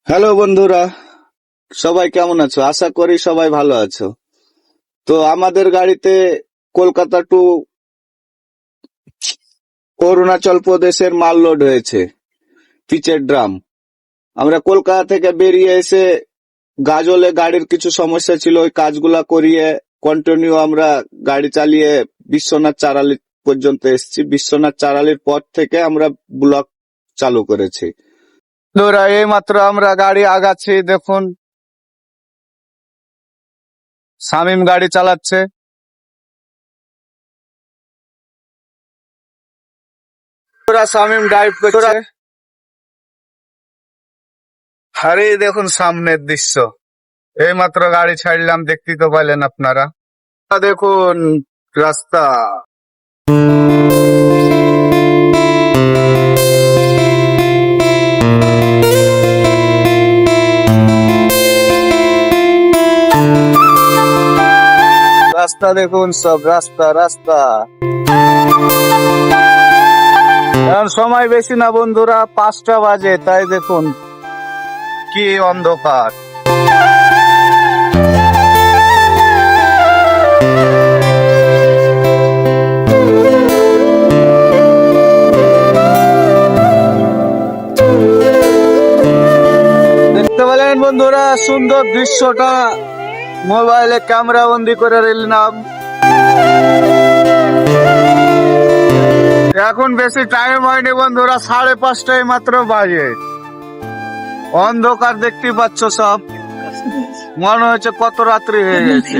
Hello বন্ধুরা, সবাই কেমন আছো? আশা করি সবাই ভালো আছো। তো আমাদের গাড়িতে কলকাতা টু অরুণাচল প্রদেশের মাল লোড হয়েছে, পিচের ড্রাম। আমরা কলকাতা থেকে বেরিয়ে এসে গাজলে গাড়ির কিছু সমস্যা ছিল, ওই কাজগুলা করিয়ে কন্টিনিউ আমরা গাড়ি চালিয়ে বিশ্বনাথ চারালি পর্যন্ত এসেছি। বিশ্বনাথ চারালির পর থেকে আমরা ব্লক চালু করেছি। বন্ধুরা, এই মাত্র আমরা গাড়ি আগাচ্ছি, দেখুন শামীম গাড়ি চালাচ্ছে। শামীম ড্রাইভ করছে। আরে দেখুন সামনের দৃশ্য, এই মাত্র গাড়ি ছাড়লাম, দেখতেই তো পাইলেন আপনারা। দেখুন রাস্তা। রাস্তা দেখুন, সব রাস্তা রাস্তা। এখন সময় বেশি না বন্ধুরা, 5টা বাজে, তাই দেখুন কি অন্ধকার। দেখতে পেলেন বন্ধুরা সুন্দর দৃশ্যটা, মোবাইলে ক্যামেরা বন্দি করে নিলাম। এখন বেশি টাইম হয়নি বন্ধুরা, 5:30 মাত্র বাজে। অন্ধকার দেখতে পাচ্ছ, সব মনে হচ্ছে কত রাত্রি হয়ে গেছে।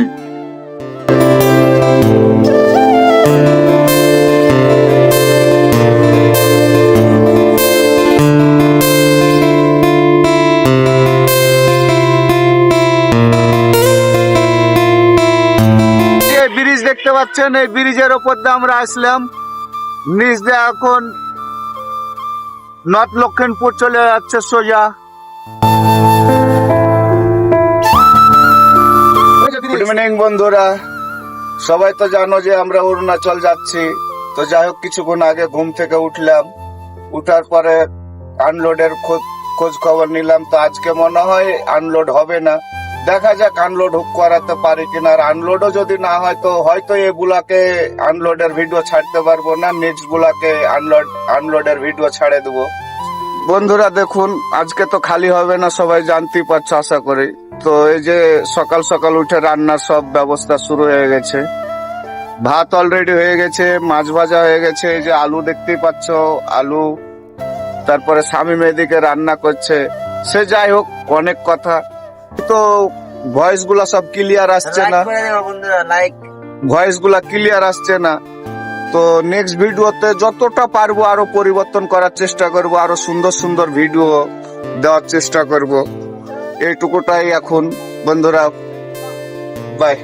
ব্রিজ দেখতে পাচ্ছেন, এই ব্রিজের ওপর দিয়ে আমরা আসলাম। নিচ দিয়ে এখন নর্থ লক্ষিমপুর চলে যাচ্ছে সোজা। গুড ইভিনিং বন্ধুরা, সবাই তো জানো যে আমরা অরুণাচল যাচ্ছি। তো যাই হোক, কিছুক্ষণ আগে ঘুম থেকে উঠলাম, উঠার পরে আনলোডের খোঁজ খবর নিলাম। তো আজকে মনে হয় আনলোড হবে না, দেখা যাক আনলোড করাতে পারি কিনা। আর আনলোডও যদি না হয় তো হয়তো এগুলাকে আনলোডের ভিডিও ছাড়তে পারবো না, নেক্সট গুলাকে আনলোডের ভিডিও ছাড়ে দেবো। বন্ধুরা দেখুন, আজকে তো খালি হবে না, সবাই জানতেই পারছো আশা করি। তো এই যে সকাল সকাল উঠে রান্নার সব ব্যবস্থা শুরু হয়ে গেছে। ভাত অলরেডি হয়ে গেছে, মাছ ভাজা হয়ে গেছে, এই যে আলু দেখতেই পাচ্ছ, আলু। তারপরে শামীম এদিকে রান্না করছে। সে যাই হোক, অনেক কথা। তো ভয়েস গুলা সব ক্লিয়ার আসছে না, ভয়েস গুলা ক্লিয়ার আসছে না। তো নেক্সট ভিডিওতে যতটা পারবো আরো পরিবর্তন করার চেষ্টা করব, আরো সুন্দর সুন্দর ভিডিও দেওয়ার চেষ্টা করব। এইটুকুটাই এখন বন্ধুরা, বাই।